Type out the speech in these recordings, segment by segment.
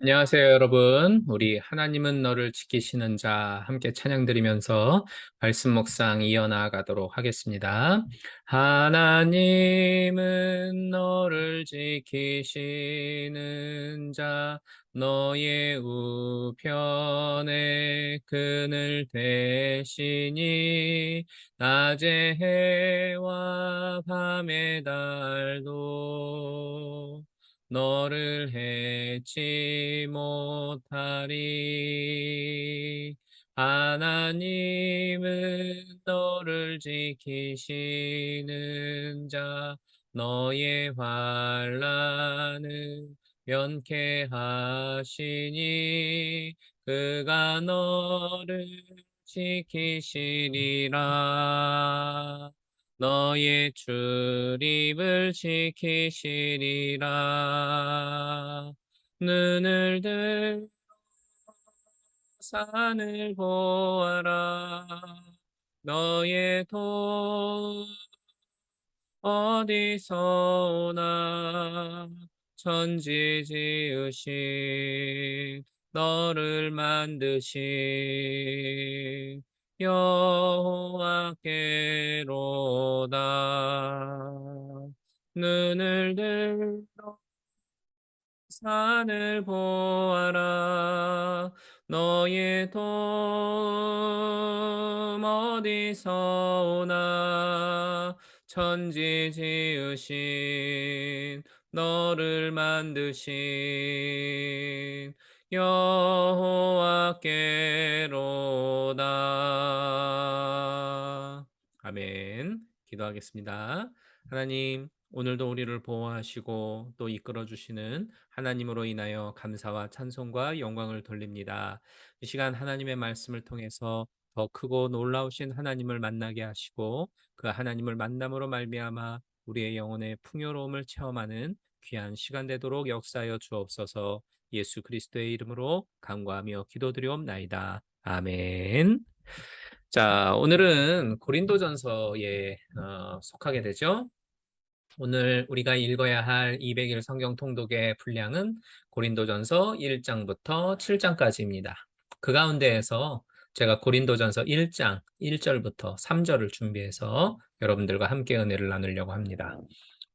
안녕하세요, 여러분. 우리 하나님은 너를 지키시는 자 함께 찬양 드리면서 말씀 묵상 이어나가도록 하겠습니다. 하나님은 너를 지키시는 자 너의 우편에 그늘 되시니 낮의 해와 밤의 달도 너를 해치 못하리. 하나님은 너를 지키시는 자 너의 환난을 면케하시니 그가 너를 지키시리라. 너의 출입을 지키시리라. 눈을 들 산을 보아라. 너의 돈 어디서 오나. 천지 지으신 너를 만드신 여호와께로다. 눈을 들어 산을 보아라. 너의 돕 어디서 오나. 천지 지으신 너를 만드신 여호와께로다. 아멘. 기도하겠습니다. 하나님, 오늘도 우리를 보호하시고 또 이끌어 주시는 하나님으로 인하여 감사와 찬송과 영광을 돌립니다. 이 시간 하나님의 말씀을 통해서 더 크고 놀라우신 하나님을 만나게 하시고 그 하나님을 만남으로 말미암아 우리의 영혼의 풍요로움을 체험하는 귀한 시간 되도록 역사하여 주옵소서. 예수 그리스도의 이름으로 간구하며 기도드리옵나이다. 아멘. 자, 오늘은 고린도전서에 속하게 되죠. 오늘 우리가 읽어야 할 200일 성경 통독의 분량은 고린도전서 1장부터 7장까지입니다. 그 가운데에서 제가 고린도전서 1장 1절부터 3절을 준비해서 여러분들과 함께 은혜를 나누려고 합니다.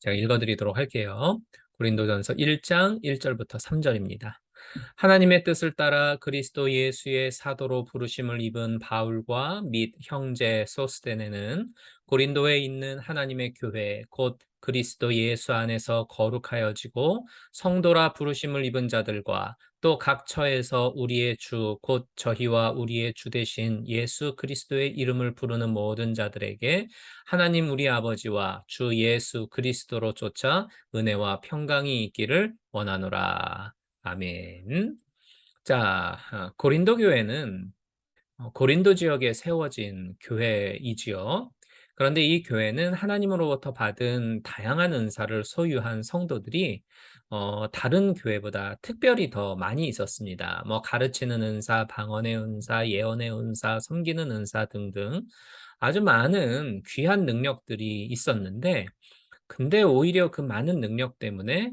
제가 읽어드리도록 할게요. 고린도전서 1장 1절부터 3절입니다. 하나님의 뜻을 따라 그리스도 예수의 사도로 부르심을 입은 바울과 및 형제 소스데네는 고린도에 있는 하나님의 교회 곧 그리스도 예수 안에서 거룩하여지고 성도라 부르심을 입은 자들과 또 각 처에서 우리의 주 곧 저희와 우리의 주 되신 예수 그리스도의 이름을 부르는 모든 자들에게 하나님 우리 아버지와 주 예수 그리스도로 쫓아 은혜와 평강이 있기를 원하노라. 아멘. 자, 고린도 교회는 고린도 지역에 세워진 교회이지요. 그런데 이 교회는 하나님으로부터 받은 다양한 은사를 소유한 성도들이 다른 교회보다 특별히 더 많이 있었습니다. 뭐 가르치는 은사, 방언의 은사, 예언의 은사, 섬기는 은사 등등 아주 많은 귀한 능력들이 있었는데 근데 오히려 그 많은 능력 때문에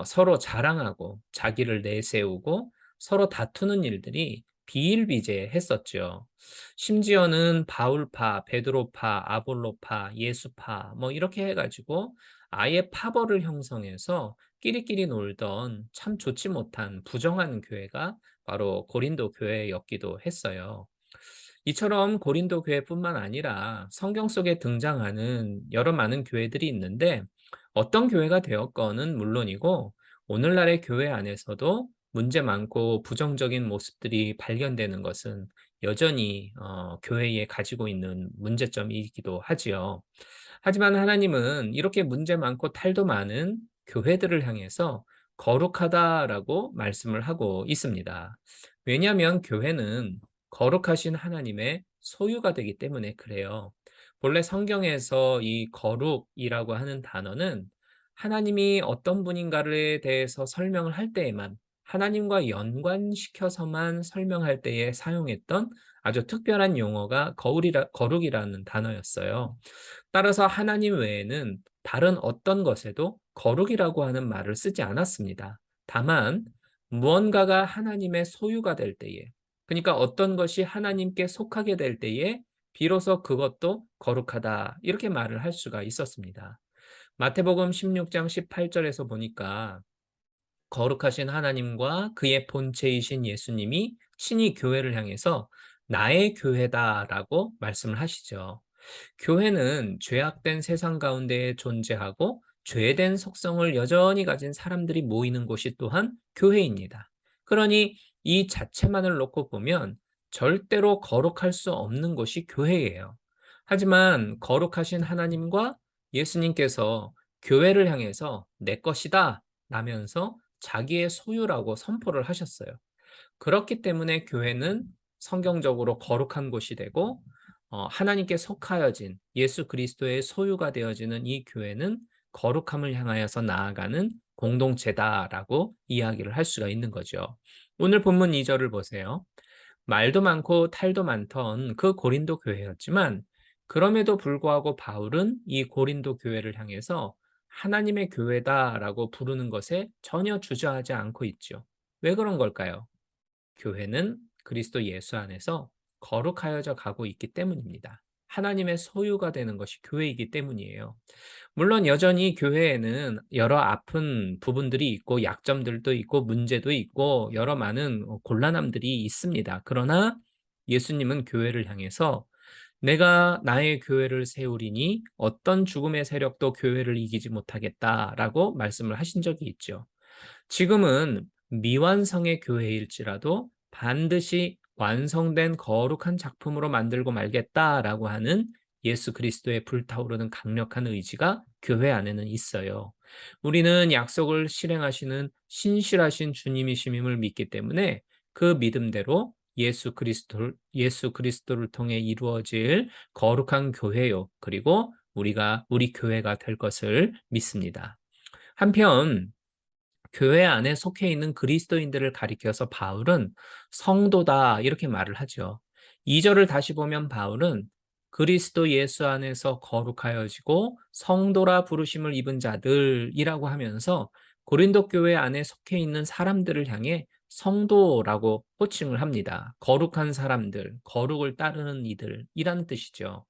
서로 자랑하고 자기를 내세우고 서로 다투는 일들이 비일비재했었죠. 심지어는 바울파, 베드로파, 아볼로파, 예수파 뭐 이렇게 해가지고 아예 파벌을 형성해서 끼리끼리 놀던 참 좋지 못한 부정한 교회가 바로 고린도 교회였기도 했어요. 이처럼 고린도 교회뿐만 아니라 성경 속에 등장하는 여러 많은 교회들이 있는데 어떤 교회가 되었건은 물론이고 오늘날의 교회 안에서도 문제 많고 부정적인 모습들이 발견되는 것은 여전히 교회에 가지고 있는 문제점이기도 하지요. 하지만 하나님은 이렇게 문제 많고 탈도 많은 교회들을 향해서 거룩하다라고 말씀을 하고 있습니다. 왜냐하면 교회는 거룩하신 하나님의 소유가 되기 때문에 그래요. 본래 성경에서 이 거룩이라고 하는 단어는 하나님이 어떤 분인가에 대해서 설명을 할 때에만 하나님과 연관시켜서만 설명할 때에 사용했던 아주 특별한 용어가 거룩이라는 단어였어요. 따라서 하나님 외에는 다른 어떤 것에도 거룩이라고 하는 말을 쓰지 않았습니다. 다만 무언가가 하나님의 소유가 될 때에, 그러니까 어떤 것이 하나님께 속하게 될 때에 비로소 그것도 거룩하다, 이렇게 말을 할 수가 있었습니다. 마태복음 16장 18절에서 보니까 거룩하신 하나님과 그의 본체이신 예수님이 친히 교회를 향해서 나의 교회다라고 말씀을 하시죠. 교회는 죄악된 세상 가운데에 존재하고 죄된 속성을 여전히 가진 사람들이 모이는 곳이 또한 교회입니다. 그러니 이 자체만을 놓고 보면 절대로 거룩할 수 없는 곳이 교회예요. 하지만 거룩하신 하나님과 예수님께서 교회를 향해서 내 것이다 라면서 자기의 소유라고 선포를 하셨어요. 그렇기 때문에 교회는 성경적으로 거룩한 곳이 되고, 하나님께 속하여진 예수 그리스도의 소유가 되어지는 이 교회는 거룩함을 향하여서 나아가는 공동체다라고 이야기를 할 수가 있는 거죠. 오늘 본문 2절을 보세요. 말도 많고 탈도 많던 그 고린도 교회였지만, 그럼에도 불구하고 바울은 이 고린도 교회를 향해서 하나님의 교회다라고 부르는 것에 전혀 주저하지 않고 있죠. 왜 그런 걸까요? 교회는 그리스도 예수 안에서 거룩하여져 가고 있기 때문입니다. 하나님의 소유가 되는 것이 교회이기 때문이에요. 물론 여전히 교회에는 여러 아픈 부분들이 있고 약점들도 있고 문제도 있고 여러 많은 곤란함들이 있습니다. 그러나 예수님은 교회를 향해서 내가 나의 교회를 세우리니 어떤 죽음의 세력도 교회를 이기지 못하겠다라고 말씀을 하신 적이 있죠. 지금은 미완성의 교회일지라도 반드시 완성된 거룩한 작품으로 만들고 말겠다라고 하는 예수 그리스도의 불타오르는 강력한 의지가 교회 안에는 있어요. 우리는 약속을 실행하시는 신실하신 주님이심을 믿기 때문에 그 믿음대로 예수 그리스도를 통해 이루어질 거룩한 교회요. 그리고 우리 교회가 될 것을 믿습니다. 한편 교회 안에 속해 있는 그리스도인들을 가리켜서 바울은 성도다 이렇게 말을 하죠. 2절을 다시 보면 바울은 그리스도 예수 안에서 거룩하여지고 성도라 부르심을 입은 자들이라고 하면서 고린도 교회 안에 속해 있는 사람들을 향해 성도라고 호칭을 합니다. 거룩한 사람들, 거룩을 따르는 이들이라는 뜻이죠.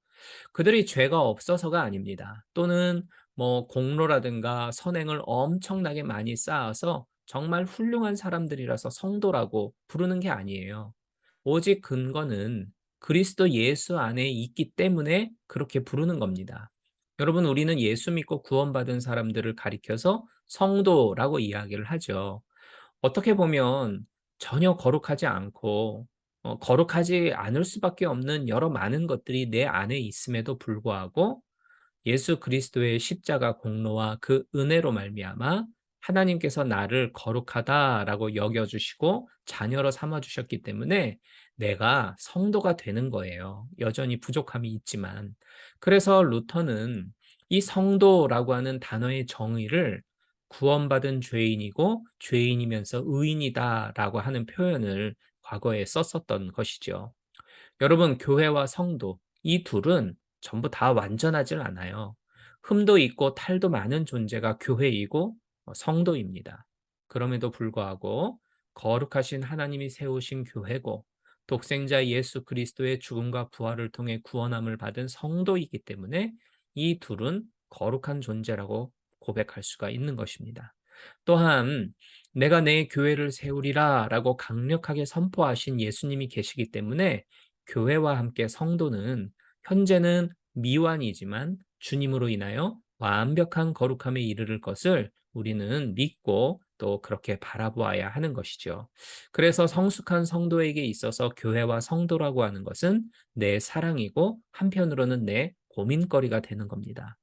그들이 죄가 없어서가 아닙니다. 또는 공로라든가 선행을 엄청나게 많이 쌓아서 정말 훌륭한 사람들이라서 성도라고 부르는 게 아니에요. 오직 근거는 그리스도 예수 안에 있기 때문에 그렇게 부르는 겁니다. 여러분, 우리는 예수 믿고 구원받은 사람들을 가리켜서 성도라고 이야기를 하죠. 어떻게 보면 전혀 거룩하지 않고 거룩하지 않을 수밖에 없는 여러 많은 것들이 내 안에 있음에도 불구하고 예수 그리스도의 십자가 공로와 그 은혜로 말미암아 하나님께서 나를 거룩하다라고 여겨주시고 자녀로 삼아주셨기 때문에 내가 성도가 되는 거예요. 여전히 부족함이 있지만. 그래서 루터는 이 성도라고 하는 단어의 정의를 구원받은 죄인이고 죄인이면서 의인이다라고 하는 표현을 과거에 썼었던 것이죠. 여러분, 교회와 성도, 이 둘은 전부 다 완전하질 않아요. 흠도 있고 탈도 많은 존재가 교회이고 성도입니다. 그럼에도 불구하고 거룩하신 하나님이 세우신 교회고 독생자 예수 그리스도의 죽음과 부활을 통해 구원함을 받은 성도이기 때문에 이 둘은 거룩한 존재라고 고백할 수가 있는 것입니다. 또한 내가 내 교회를 세우리라 라고 강력하게 선포하신 예수님이 계시기 때문에 교회와 함께 성도는 현재는 미완이지만 주님으로 인하여 완벽한 거룩함에 이르를 것을 우리는 믿고 또 그렇게 바라보아야 하는 것이죠. 그래서 성숙한 성도에게 있어서 교회와 성도라고 하는 것은 내 사랑이고 한편으로는 내 고민거리가 되는 겁니다.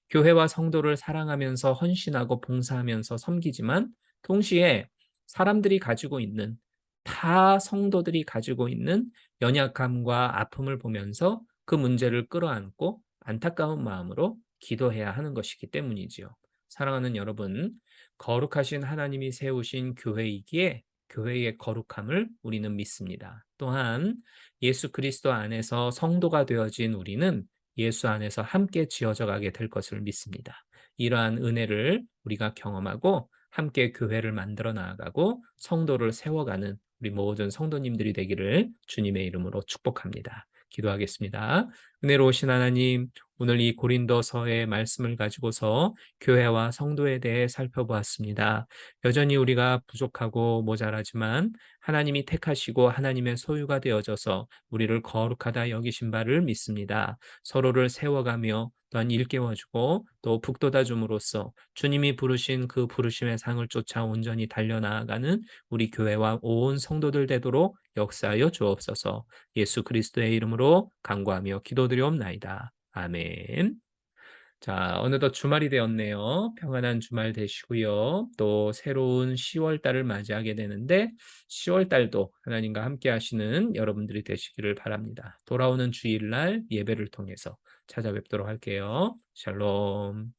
교회와 성도를 사랑하면서 헌신하고 봉사하면서 섬기지만 동시에 사람들이 가지고 있는 타 성도들이 가지고 있는 연약함과 아픔을 보면서 그 문제를 끌어안고 안타까운 마음으로 기도해야 하는 것이기 때문이지요. 사랑하는 여러분, 거룩하신 하나님이 세우신 교회이기에 교회의 거룩함을 우리는 믿습니다. 또한 예수 그리스도 안에서 성도가 되어진 우리는 예수 안에서 함께 지어져 가게 될 것을 믿습니다. 이러한 은혜를 우리가 경험하고 함께 교회를 만들어 나아가고 성도를 세워가는 우리 모든 성도님들이 되기를 주님의 이름으로 축복합니다. 기도하겠습니다. 은혜로우신 하나님, 오늘 이 고린도서의 말씀을 가지고서 교회와 성도에 대해 살펴보았습니다. 여전히 우리가 부족하고 모자라지만 하나님이 택하시고 하나님의 소유가 되어져서 우리를 거룩하다 여기신 바를 믿습니다. 서로를 세워가며 또한 일깨워주고 또 북돋아 줌으로써 주님이 부르신 그 부르심의 상을 쫓아 온전히 달려나아가는 우리 교회와 온 성도들 되도록 역사하여 주옵소서. 예수 그리스도의 이름으로 간구하며 기도드리옵나이다. 아멘. 자, 어느덧 주말이 되었네요. 평안한 주말 되시고요. 또 새로운 10월 달을 맞이하게 되는데 10월 달도 하나님과 함께 하시는 여러분들이 되시기를 바랍니다. 돌아오는 주일날 예배를 통해서 찾아뵙도록 할게요. 샬롬.